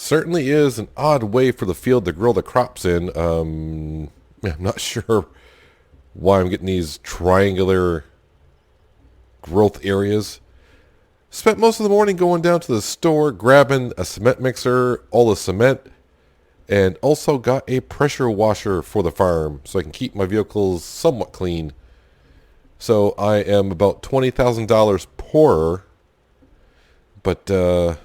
Certainly is an odd way for the field to grow the crops in. Yeah, I'm not sure why I'm getting these triangular growth areas. Spent most of the morning going down to the store, grabbing a cement mixer, all the cement, and also got a pressure washer for the farm so I can keep my vehicles somewhat clean. So I am about $20,000 poorer, but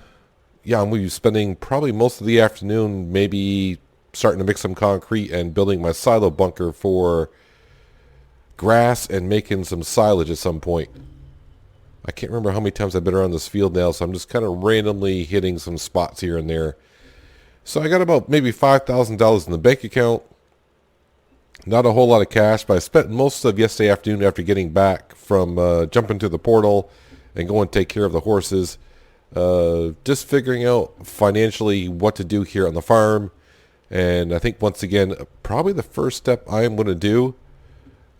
yeah, I'm going to be spending probably most of the afternoon maybe starting to mix some concrete and building my silo bunker for grass and making some silage at some point. I can't remember how many times I've been around this field now, so I'm just kind of randomly hitting some spots here and there. So I got about maybe $5,000 in the bank account. Not a whole lot of cash, but I spent most of yesterday afternoon after getting back from jumping to the portal and going to take care of the horses. Just figuring out financially what to do here on the farm. And I think once again, probably the first step I am going to do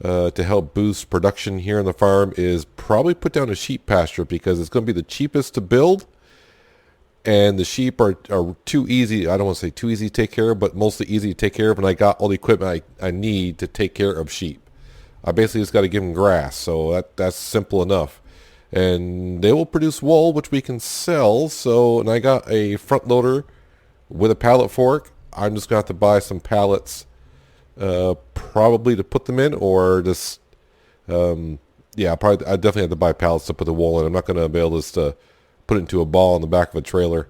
to help boost production here on the farm is probably put down a sheep pasture because it's going to be the cheapest to build. And the sheep are too easy. I don't want to say too easy to take care of, but mostly easy to take care of. And I got all the equipment I need to take care of sheep. I basically just got to give them grass. So that's simple enough. And they will produce wool, which we can sell. So, and I got a front loader with a pallet fork. I'm just going to have to buy some pallets probably to put them in, or just, yeah, I definitely have to buy pallets to put the wool in. I'm not going to be able to put it into a ball in the back of a trailer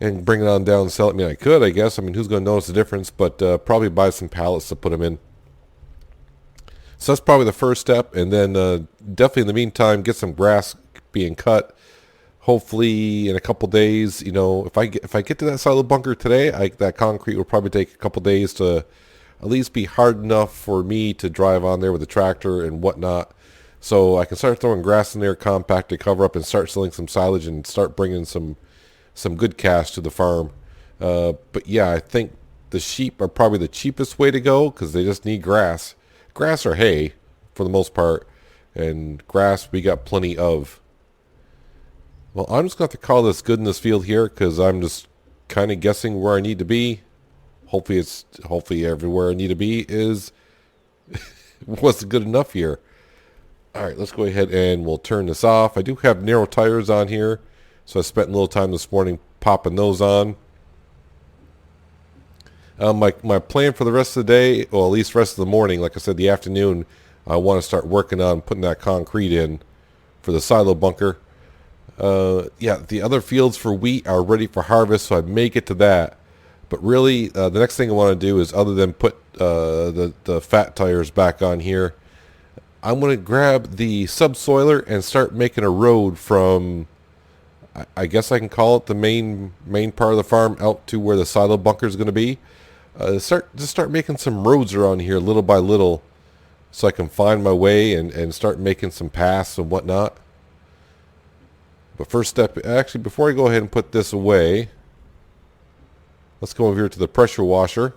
and bring it on down and sell it. I mean, I could, I guess. I mean, who's going to notice the difference? But probably buy some pallets to put them in. So that's probably the first step. And then definitely in the meantime, get some grass being cut. Hopefully in a couple days, you know, if I get to that side of the bunker today, that concrete will probably take a couple days to at least be hard enough for me to drive on there with a tractor and whatnot. So I can start throwing grass in there, compact to cover up, and start selling some silage and start bringing some good cash to the farm. But yeah, I think the sheep are probably the cheapest way to go because they just need grass. Grass or hay for the most part. And grass we got plenty of. Well, I'm just going to have to call this good in this field here because I'm just kind of guessing where I need to be. Hopefully everywhere I need to be wasn't good enough here. All right, let's go ahead and we'll turn this off. I do have narrow tires on here, so I spent a little time this morning popping those on. My plan for the rest of the day, or at least the rest of the morning, like I said, the afternoon, I want to start working on putting that concrete in for the silo bunker. Yeah, the other fields for wheat are ready for harvest, so I may get to that. But really, the next thing I want to do is, other than put the fat tires back on here, I'm going to grab the subsoiler and start making a road from, I guess I can call it the main part of the farm out to where the silo bunker is going to be. Start making some roads around here little by little so I can find my way and start making some paths and whatnot. But first step, actually, before I go ahead and put this away, let's go over here to the pressure washer.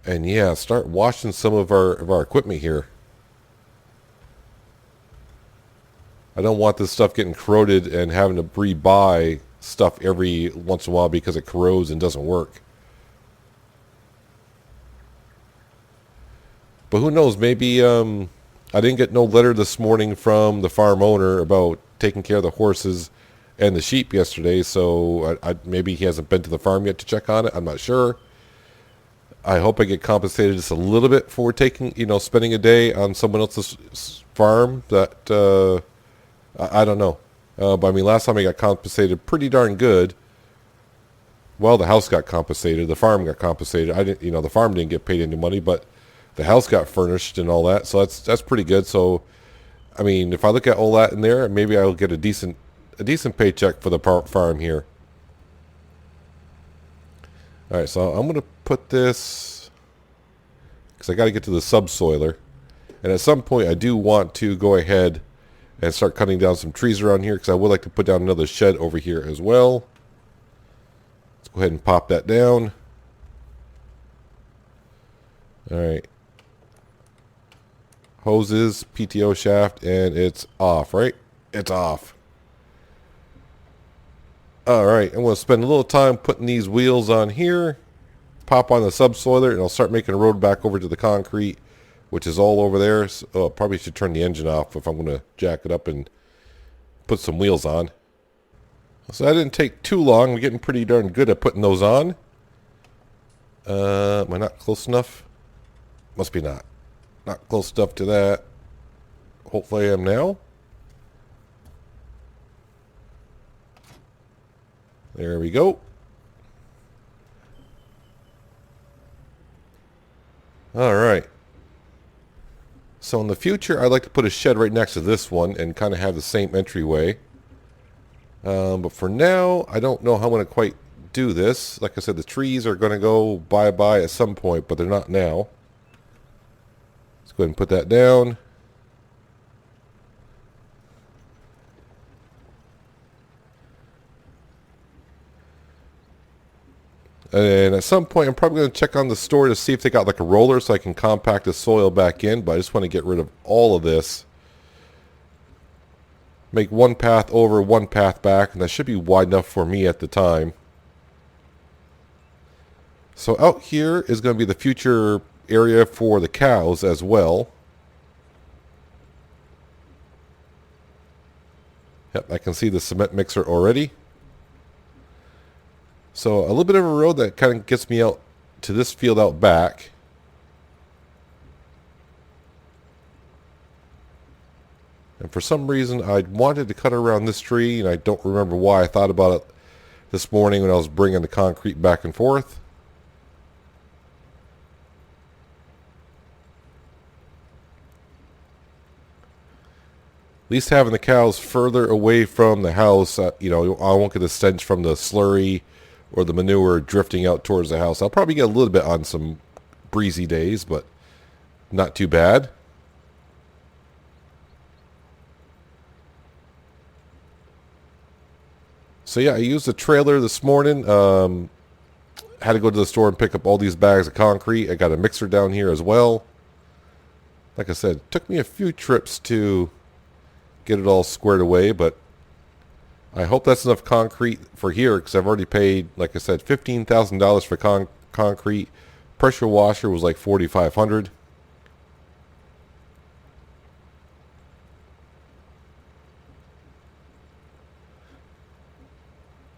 And yeah, start washing some of our equipment here. I don't want this stuff getting corroded and having to re-buy stuff every once in a while because it corrodes and doesn't work. But who knows, maybe I didn't get no letter this morning from the farm owner about taking care of the horses and the sheep yesterday, so maybe he hasn't been to the farm yet to check on it. I'm not sure. I hope I get compensated just a little bit for spending a day on someone else's farm. That I don't know. But I mean, last time I got compensated pretty darn good. Well, the house got compensated. The farm got compensated. The farm didn't get paid any money, but the house got furnished and all that. So that's pretty good. So, I mean, if I look at all that in there, maybe I'll get a decent paycheck for the farm here. All right, so I'm going to put this, because I got to get to the subsoiler. And at some point, I do want to go ahead and start cutting down some trees around here, because I would like to put down another shed over here as well. Let's go ahead and pop that down. All right. Hoses, PTO shaft, and it's off, right? It's off. Alright, I'm going to spend a little time putting these wheels on here. Pop on the subsoiler, and I'll start making a road back over to the concrete, which is all over there. So, probably should turn the engine off if I'm going to jack it up and put some wheels on. So that didn't take too long. We're getting pretty darn good at putting those on. Am I not close enough? Must be not. Not close enough to that. Hopefully I am now. There we go. Alright. So in the future, I'd like to put a shed right next to this one and kind of have the same entryway. But for now, I don't know how I'm going to quite do this. Like I said, the trees are going to go bye-bye at some point, but they're not now. Let's go ahead and put that down. And at some point, I'm probably going to check on the store to see if they got like a roller so I can compact the soil back in. But I just want to get rid of all of this. Make one path over, one path back. And that should be wide enough for me at the time. So out here is going to be the future area for the cows as well. Yep, I can see the cement mixer already. So a little bit of a road that kind of gets me out to this field out back. And for some reason I wanted to cut around this tree, and I don't remember why. I thought about it this morning when I was bringing the concrete back and forth. At least having the cows further away from the house, you know, I won't get the stench from the slurry or the manure drifting out towards the house. I'll probably get a little bit on some breezy days, but not too bad. So yeah, I used the trailer this morning. Had to go to the store and pick up all these bags of concrete. I got a mixer down here as well. Like I said, it took me a few trips to get it all squared away, but I hope that's enough concrete for here, because I've already paid, like I said, $15,000 for concrete. Pressure washer was like $4,500.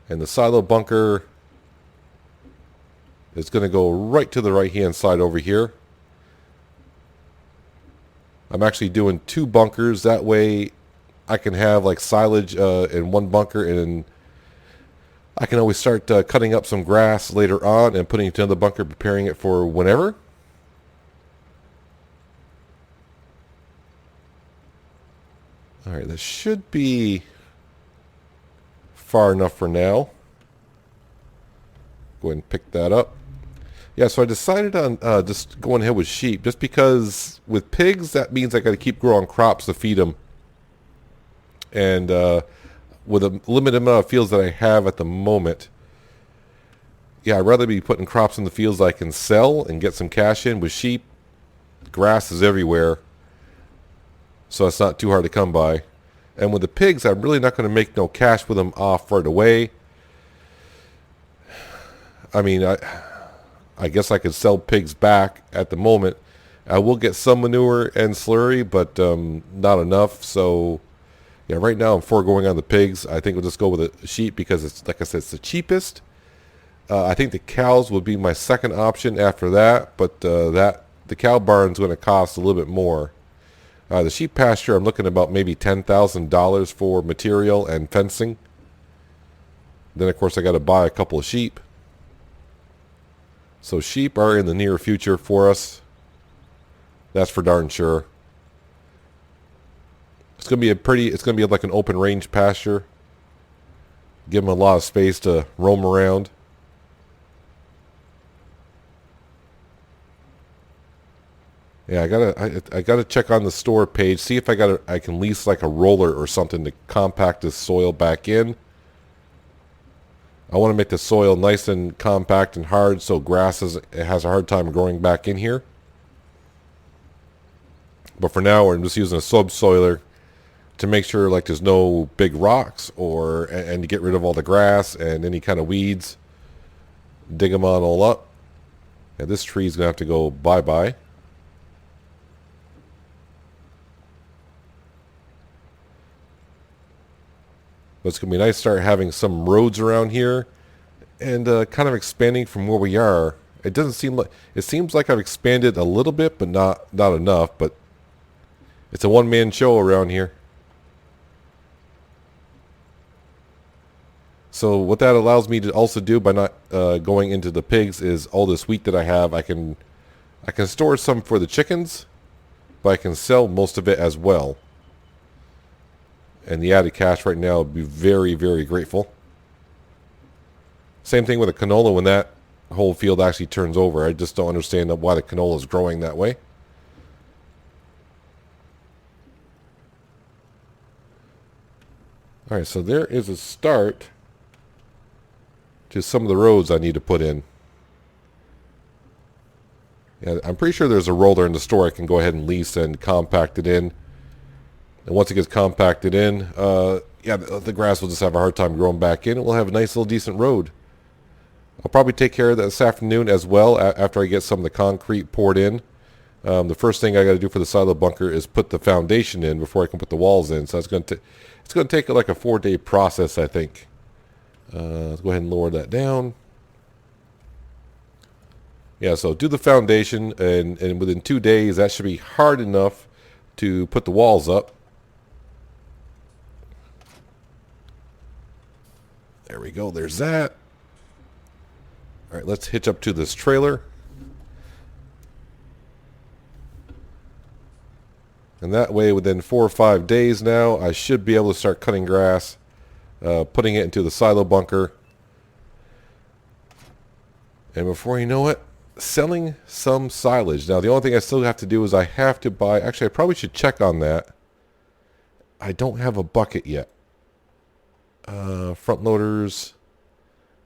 And the silo bunker is going to go right to the right-hand side over here. I'm actually doing 2 bunkers. That way I can have like silage in one bunker, and I can always start cutting up some grass later on and putting it into another bunker, preparing it for whenever. Alright, that should be far enough for now. Go ahead and pick that up. Yeah, so I decided on just going ahead with sheep, just because with pigs, that means I got to keep growing crops to feed them. And with a limited amount of fields that I have at the moment, yeah, I'd rather be putting crops in the fields I can sell and get some cash in. With sheep, grass is everywhere, so it's not too hard to come by. And with the pigs, I'm really not going to make no cash with them off right away. I mean, I guess I could sell pigs back at the moment. I will get some manure and slurry, but not enough. So, yeah, right now I'm foregoing on the pigs. I think we'll just go with the sheep because it's, like I said, it's the cheapest. I think the cows would be my second option after that, but the cow barn's going to cost a little bit more. The sheep pasture, I'm looking about maybe $10,000 for material and fencing. Then, of course, I got to buy a couple of sheep. So sheep are in the near future for us. That's for darn sure. It's going to be it's going to be like an open range pasture. Give them a lot of space to roam around. Yeah, I gotta check on the store page, see if I can lease like a roller or something to compact this soil back in. I want to make the soil nice and compact and hard so grass it has a hard time growing back in here. But for now, I'm just using a subsoiler to make sure like there's no big rocks and to get rid of all the grass and any kind of weeds. Dig them on all up. And this tree's gonna have to go bye-bye. But it's gonna be nice to start having some roads around here and kind of expanding from where we are. It doesn't seem like it seems like I've expanded a little bit, but not enough. But it's a one-man show around here. So what that allows me to also do by not going into the pigs is all this wheat that I have. I can store some for the chickens, but I can sell most of it as well. And the added cash right now would be very, very grateful. Same thing with the canola when that whole field actually turns over. I just don't understand why the canola is growing that way. Alright, so there is a start to some of the roads I need to put in. Yeah, I'm pretty sure there's a roller in the store I can go ahead and lease and compact it in. And once it gets compacted in, yeah, the grass will just have a hard time growing back in. We'll have a nice little decent road. I'll probably take care of that this afternoon as well after I get some of the concrete poured in. The first thing I got to do for the silo bunker is put the foundation in before I can put the walls in. So it's going to take like a 4-day process, I think. Let's go ahead and lower that down. Yeah, so do the foundation, and within 2 days, that should be hard enough to put the walls up. There we go, there's that. All right, let's hitch up to this trailer. And that way, within 4 or 5 days now, I should be able to start cutting grass, putting it into the silo bunker. And before you know it, selling some silage. Now, the only thing I still have to do is I have to buy... Actually, I probably should check on that. I don't have a bucket yet. Front loaders.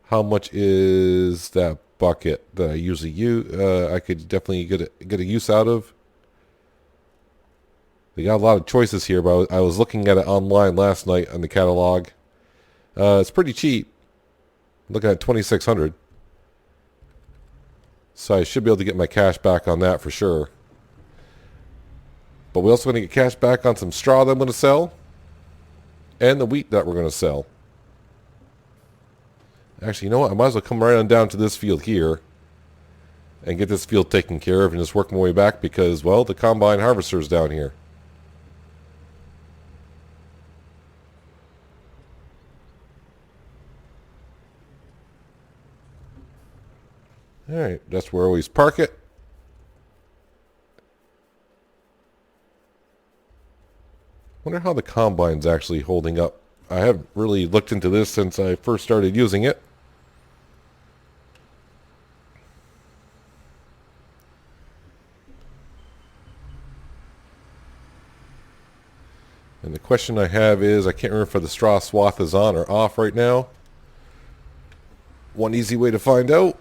How much is that bucket that I usually use? I could definitely get a use out of. They got a lot of choices here, but I was looking at it online last night on the catalog. It's pretty cheap. I'm looking at $2,600. So I should be able to get my cash back on that for sure. But we're also going to get cash back on some straw that I'm going to sell. And the wheat that we're going to sell. Actually, you know what? I might as well come right on down to this field here. And get this field taken care of and just work my way back because, well, the combine harvester's down here. Alright, that's where I always park it. Wonder how the combine's actually holding up. I haven't really looked into this since I first started using it. And the question I have is, I can't remember if the straw swath is on or off right now. One easy way to find out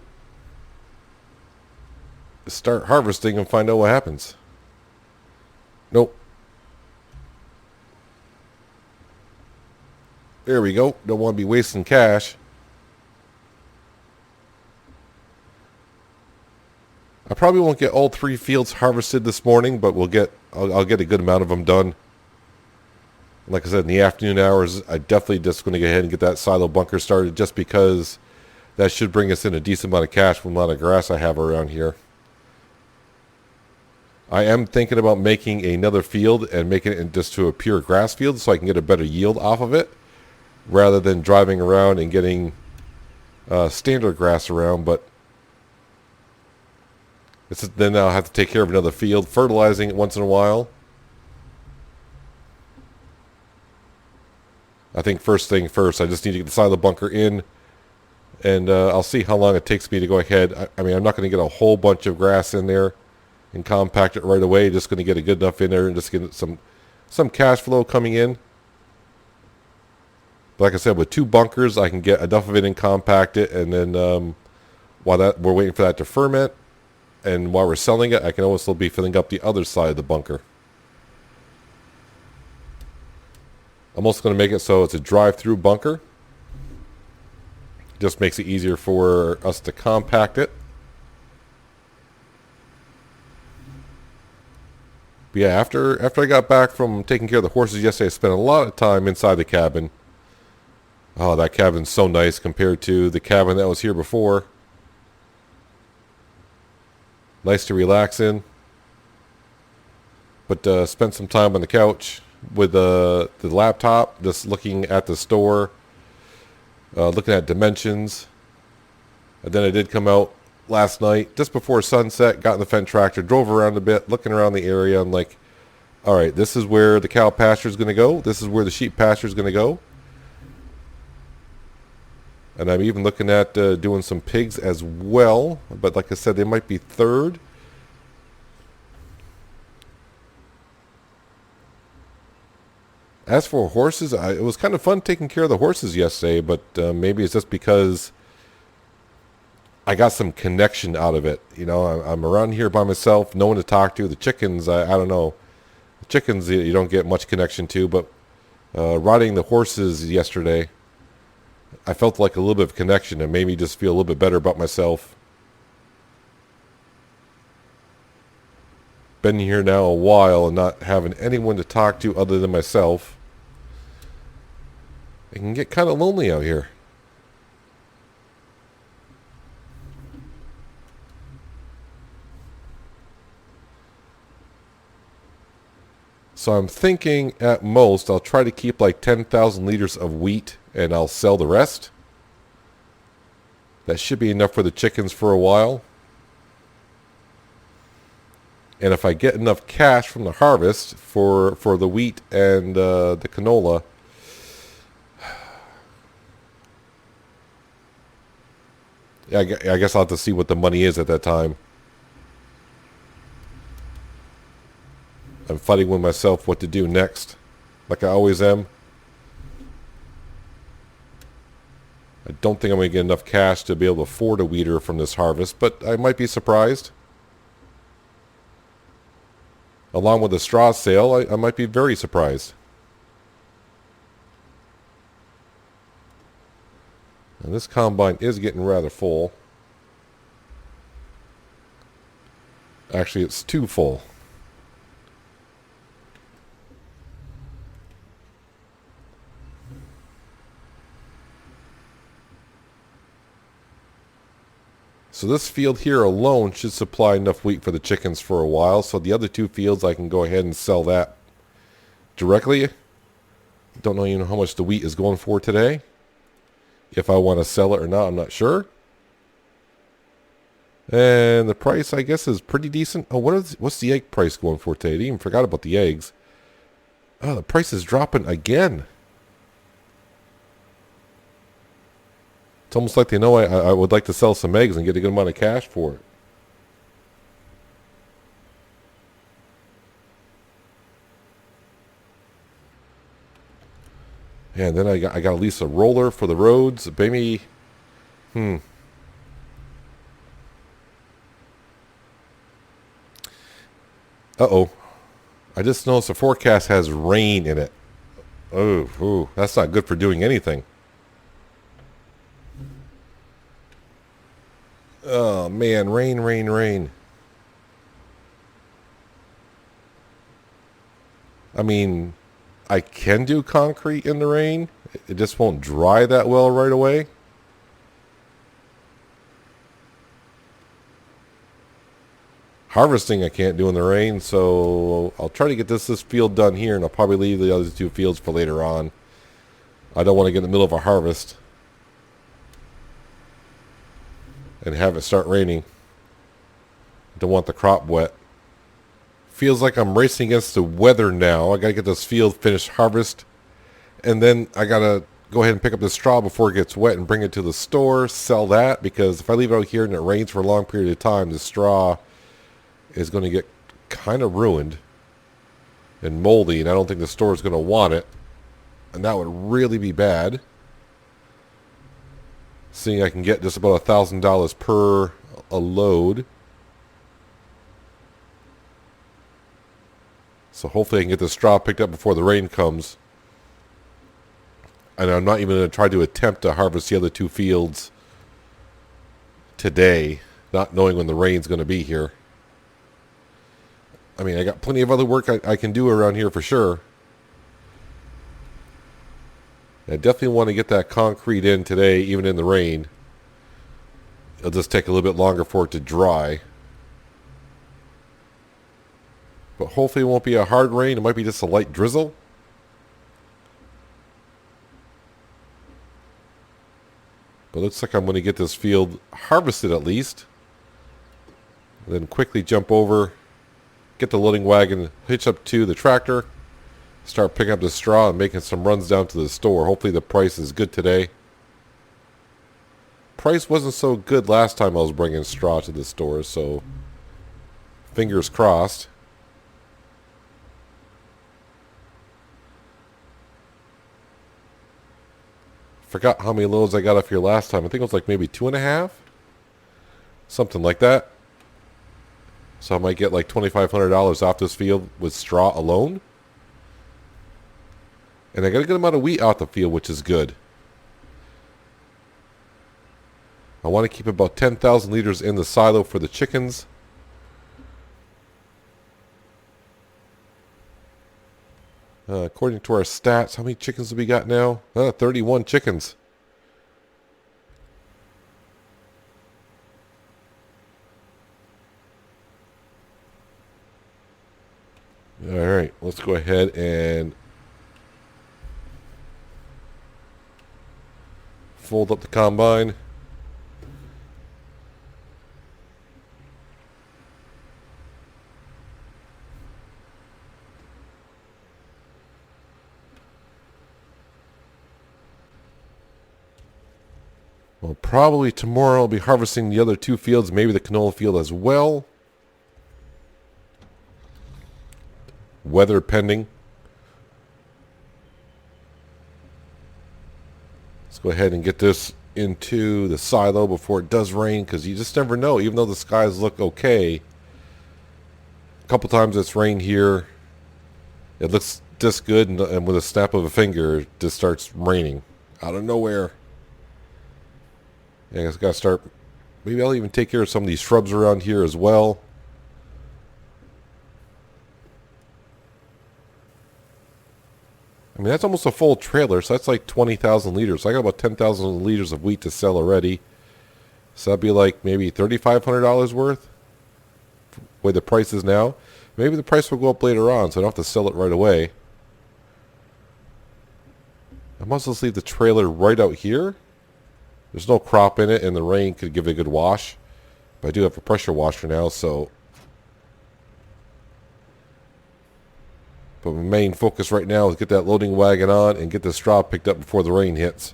is start harvesting and find out what happens. Nope. There we go. Don't want to be wasting cash. I probably won't get all 3 fields harvested this morning, but I'll get a good amount of them done. Like I said, in the afternoon hours, I definitely just going to go ahead and get that silo bunker started just because that should bring us in a decent amount of cash from the amount of grass I have around here. I am thinking about making another field and making it just to a pure grass field so I can get a better yield off of it rather than driving around and getting standard grass around. But then I'll have to take care of another field, fertilizing it once in a while. I think first thing first, I just need to get the silo bunker in, and I'll see how long it takes me to go ahead. I mean, I'm not going to get a whole bunch of grass in there and compact it right away. Just going to get it good enough in there and just get some cash flow coming in. But like I said, with 2 bunkers, I can get enough of it and compact it, and then while we're waiting for that to ferment, and while we're selling it, I can also be filling up the other side of the bunker. I'm also going to make it so it's a drive-through bunker. Just makes it easier for us to compact it. But yeah, after I got back from taking care of the horses yesterday, I spent a lot of time inside the cabin. Oh, that cabin's so nice compared to the cabin that was here before. Nice to relax in. But spent some time on the couch with the laptop, just looking at the store, looking at dimensions. And then I did come out last night, just before sunset, got in the Fendt tractor, drove around a bit, looking around the area. I'm like, all right, this is where the cow pasture is going to go. This is where the sheep pasture is going to go. And I'm even looking at doing some pigs as well. But like I said, they might be third. As for horses, it was kind of fun taking care of the horses yesterday. But maybe it's just because I got some connection out of it. You know, I'm around here by myself, no one to talk to. The chickens, I don't know. The chickens, you don't get much connection to. But riding the horses yesterday, I felt like a little bit of connection and made me just feel a little bit better about myself. Been here now a while and not having anyone to talk to other than myself. It can get kind of lonely out here. So I'm thinking at most I'll try to keep like 10,000 liters of wheat and I'll sell the rest. That should be enough for the chickens for a while. And if I get enough cash from the harvest for the wheat and the canola, yeah, I guess I'll have to see what the money is at that time. I'm fighting with myself what to do next, like I always am. I don't think I'm going to get enough cash to be able to afford a weeder from this harvest, but I might be surprised. Along with the straw sale, I might be very surprised. And this combine is getting rather full. Actually, it's too full. So this field here alone should supply enough wheat for the chickens for a while. So the other two fields, I can go ahead and sell that directly. Don't know even how much the wheat is going for today. If I want to sell it or not, I'm not sure. And the price, I guess, is pretty decent. Oh, what's the egg price going for today? I even forgot about the eggs. Oh, the price is dropping again. It's almost like they know I would like to sell some eggs and get a good amount of cash for it. And then I got to lease a roller for the roads. Maybe, Uh-oh. I just noticed the forecast has rain in it. Oh, ooh, that's not good for doing anything. Oh, man, rain, rain, rain. I mean, I can do concrete in the rain. It just won't dry that well right away. Harvesting I can't do in the rain, so I'll try to get this field done here, and I'll probably leave the other two fields for later on. I don't want to get in the middle of a harvest and have it start raining. Don't want the crop wet. Feels like I'm racing against the weather now. I gotta get this field finished harvest, and then I gotta go ahead and pick up the straw before it gets wet and bring it to the store, sell that, because if I leave it out here and it rains for a long period of time, the straw is going to get kind of ruined and moldy, and I don't think the store is going to want it, and that would really be bad. Seeing I can get just about $1,000 per a load. So hopefully I can get the straw picked up before the rain comes. And I'm not even going to try to attempt to harvest the other two fields today, not knowing when the rain's going to be here. I mean, I got plenty of other work I can do around here for sure. I definitely want to get that concrete in today, even in the rain. It'll just take a little bit longer for it to dry. But hopefully it won't be a hard rain. It might be just a light drizzle. But it looks like I'm going to get this field harvested at least. And then quickly jump over, get the loading wagon hitched up to the tractor, start picking up the straw and making some runs down to the store. Hopefully the price is good today. Price wasn't so good last time I was bringing straw to the store, so fingers crossed. Forgot how many loads I got off here last time. I think it was like maybe 2.5, something like that. So I might get like $2,500 off this field with straw alone. And I got a good amount of wheat out the field, which is good. I want to keep about 10,000 liters in the silo for the chickens. According to our stats, how many chickens have we got now? 31 chickens. All right, let's go ahead and fold up the combine. Well, probably tomorrow I'll be harvesting the other two fields, maybe the canola field as well. Weather pending. Let's go ahead and get this into the silo before it does rain, because you just never know. Even though the skies look okay, a couple times it's rained here. It looks just good, and with a snap of a finger, it just starts raining out of nowhere. Yeah, I guess I gotta start. Maybe I'll even take care of some of these shrubs around here as well. I mean, that's almost a full trailer, so that's like 20,000 liters. So I got about 10,000 liters of wheat to sell already. So that'd be like maybe $3,500 worth. The way the price is now. Maybe the price will go up later on, so I don't have to sell it right away. I must just leave the trailer right out here. There's no crop in it, and the rain could give it a good wash. But I do have a pressure washer now, so. But my main focus right now is get that loading wagon on and get the straw picked up before the rain hits.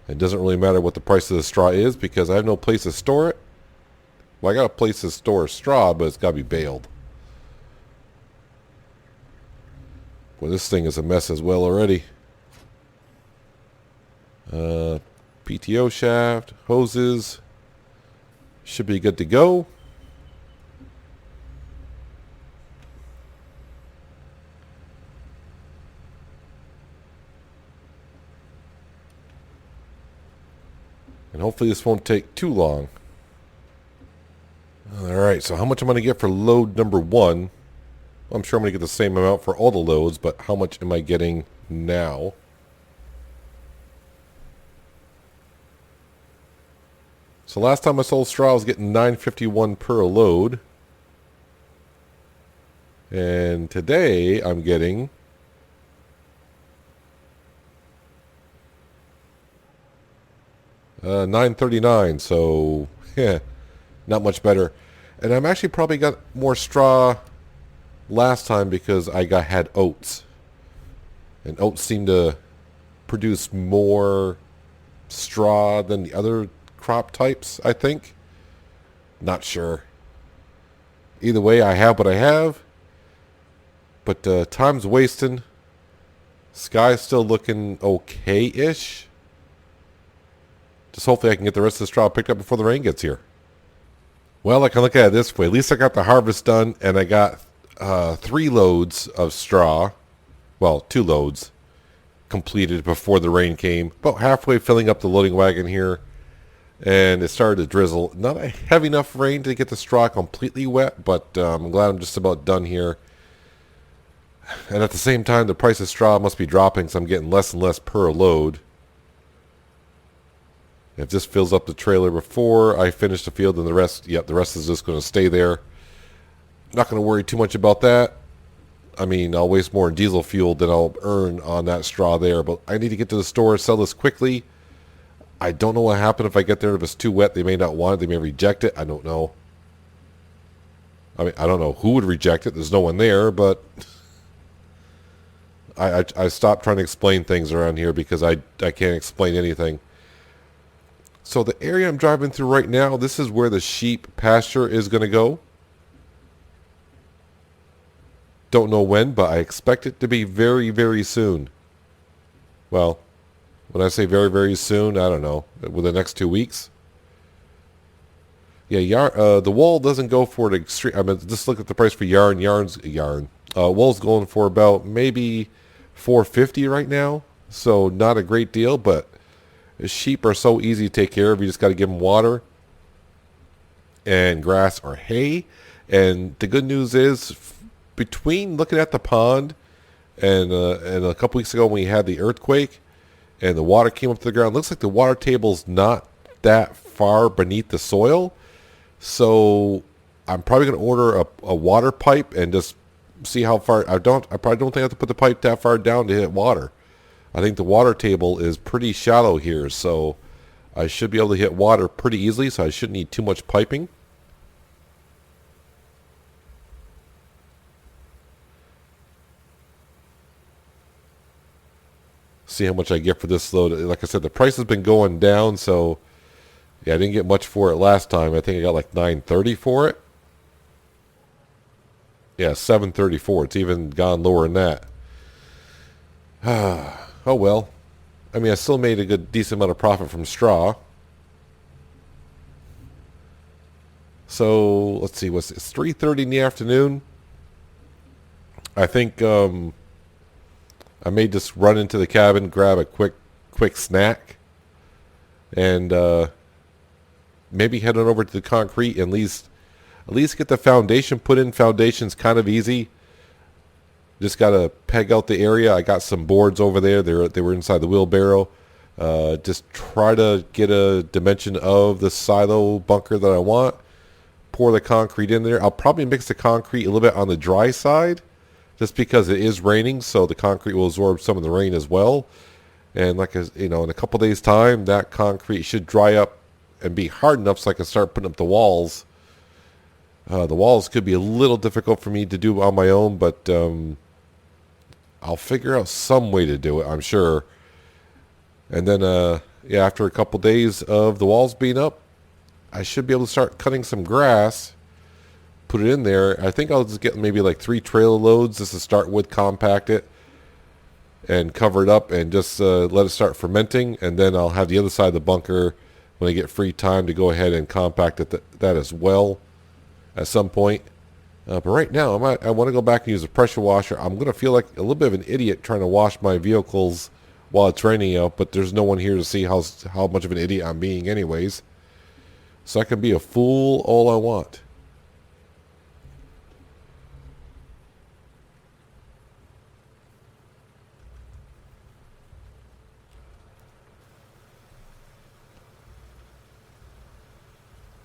It doesn't really matter what the price of the straw is, because I have no place to store it. Well, I got a place to store straw, but it's got to be baled. Boy, this thing is a mess as well already. PTO shaft, hoses, should be good to go. And hopefully this won't take too long. Alright, so how much am I going to get for load number 1? Well, I'm sure I'm going to get the same amount for all the loads, but how much am I getting now? So last time I sold straw, I was getting $9.51 per load. And today I'm getting $9.39. So yeah, not much better. And I'm actually probably got more straw last time because I had oats. And oats seem to produce more straw than the other crop types, I think. Not sure. Either way, I have what I have. But time's wasting. Sky's still looking okay-ish. Just hopefully I can get the rest of the straw picked up before the rain gets here. Well, I can look at it this way. At least I got the harvest done, and I got 3 loads of straw. Well, 2 loads completed before the rain came. About halfway filling up the loading wagon here, and it started to drizzle. Not a heavy enough rain to get the straw completely wet, but I'm glad I'm just about done here. And at the same time, the price of straw must be dropping, so I'm getting less and less per load. If this fills up the trailer before I finish the field, then the rest is just going to stay there. Not going to worry too much about that. I mean, I'll waste more in diesel fuel than I'll earn on that straw there, but I need to get to the store, sell this quickly. I don't know what happened if I get there. If it's too wet, they may not want it. They may reject it. I don't know. I mean, I don't know who would reject it. There's no one there, but I stopped trying to explain things around here because I can't explain anything. So the area I'm driving through right now, this is where the sheep pasture is going to go. Don't know when, but I expect it to be very, very soon. Well, when I say very, very soon, I don't know. Within the next 2 weeks. Yeah, the wool doesn't go for the extreme. I mean, just look at the price for yarn. Wool's going for about maybe $4.50 right now. So not a great deal, but sheep are so easy to take care of. You just got to give them water and grass or hay. And the good news is, between looking at the pond and a couple weeks ago when we had the earthquake and the water came up to the ground, looks like the water table's not that far beneath the soil. So I'm probably going to order a water pipe and just see how far. I probably don't think I have to put the pipe that far down to hit water. I think the water table is pretty shallow here, so I should be able to hit water pretty easily, so I shouldn't need too much piping. See how much I get for this load. Like I said, the price has been going down, so yeah, I didn't get much for it last time. I think I got like $9.30 for it. Yeah, $7.34. It's even gone lower than that. Oh well. I mean, I still made a decent amount of profit from straw. So let's see, it's 3:30 in the afternoon. I think I may just run into the cabin, grab a quick snack, and maybe head on over to the concrete and at least get the foundation put in. Foundation's kind of easy. Just got to peg out the area. I got some boards over there. They were inside the wheelbarrow. Just try to get a dimension of the silo bunker that I want. Pour the concrete in there. I'll probably mix the concrete a little bit on the dry side, just because it is raining, so the concrete will absorb some of the rain as well. And in a couple days' time, that concrete should dry up and be hard enough so I can start putting up the walls. The walls could be a little difficult for me to do on my own, but I'll figure out some way to do it, I'm sure. And then, after a couple days of the walls being up, I should be able to start cutting some grass, put it in there. I think I'll just get maybe like 3 trailer loads just to start with, compact it, and cover it up, and just let it start fermenting. And then I'll have the other side of the bunker when I get free time to go ahead and compact that as well at some point. But right now, I want to go back and use a pressure washer. I'm going to feel like a little bit of an idiot trying to wash my vehicles while it's raining out, but there's no one here to see how much of an idiot I'm being anyways. So I can be a fool all I want.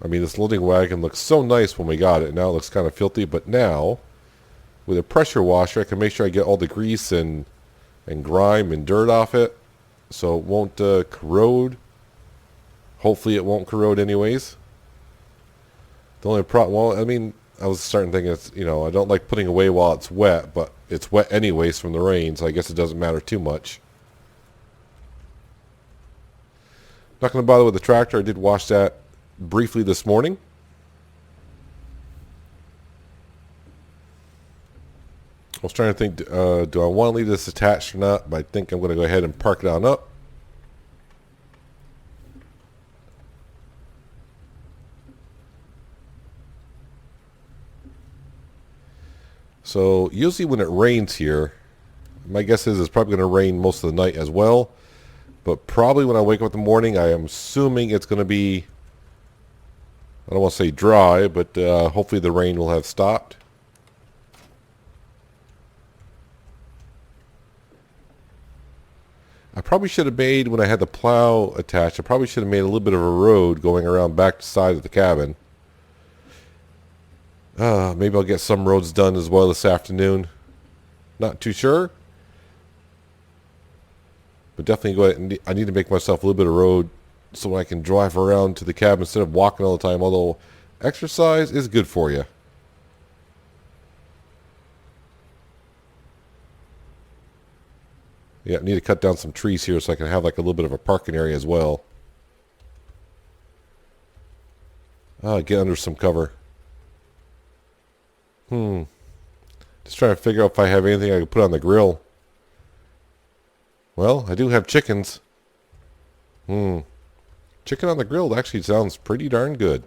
I mean, this loading wagon looks so nice when we got it. Now it looks kind of filthy, but now with a pressure washer, I can make sure I get all the grease and grime and dirt off it, so it won't corrode. Hopefully it won't corrode anyways. The only problem, well, I mean, I was starting thinking I don't like putting away while it's wet, but it's wet anyways from the rain, so I guess it doesn't matter too much. Not going to bother with the tractor. I did wash that briefly this morning. I was trying to think, do I want to leave this attached or not, but I think I'm going to go ahead and park it on up. So usually when it rains here, My guess is it's probably going to rain most of the night as well. But probably when I wake up in the morning, I am assuming it's going to be, I don't want to say dry, but hopefully the rain will have stopped. I probably should have made, when I had the plow attached, I probably should have made a little bit of a road going around back side of the cabin. Maybe I'll get some roads done as well this afternoon. Not too sure. But definitely go ahead and I need to make myself a little bit of road so I can drive around to the cabin instead of walking all the time. Although exercise is good for you. Yeah, I need to cut down some trees here so I can have like a little bit of a parking area as well. Get under some cover. Just trying to figure out if I have anything I can put on the grill. Well, I do have chickens. Chicken on the grill actually sounds pretty darn good.